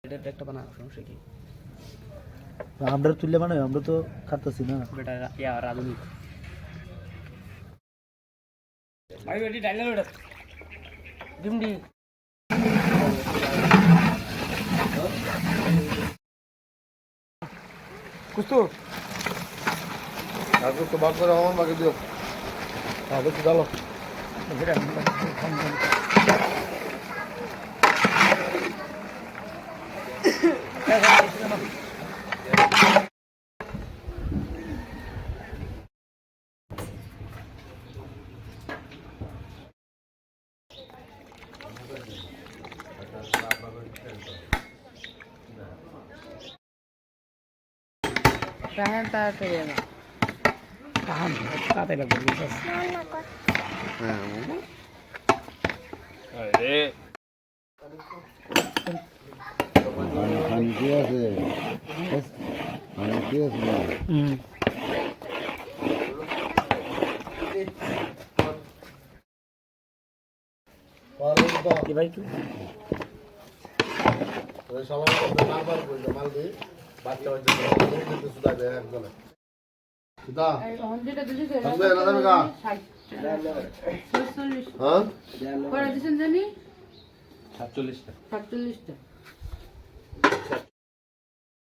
এটা একটা বানা সমস্যা কি আমরা তুললে মানে আমরা তো খাচ্ছি না বেটা ইয়া রাধুনি ভাই বেটি ডাইলার ওটা ডিমডি কুস্তু আগে তো বাদ করে আমার বাকি দিও আগে তো ডালো Tahan tayo na. tahan tatay লাগবে বুঝছস হ্যাঁ আরে পানি কি আছে পানি কি আছে কি ভাই কি ওই সবাই বারবার বলছে মাল দি বাচ্চা বাচ্চা কিন্তু সুদা দেয় একজনে সুদা যেটা দিয়েছে থাকবে না দেবে কা হ্যাঁ করে দিয়েছেন জানি 47টা 47টা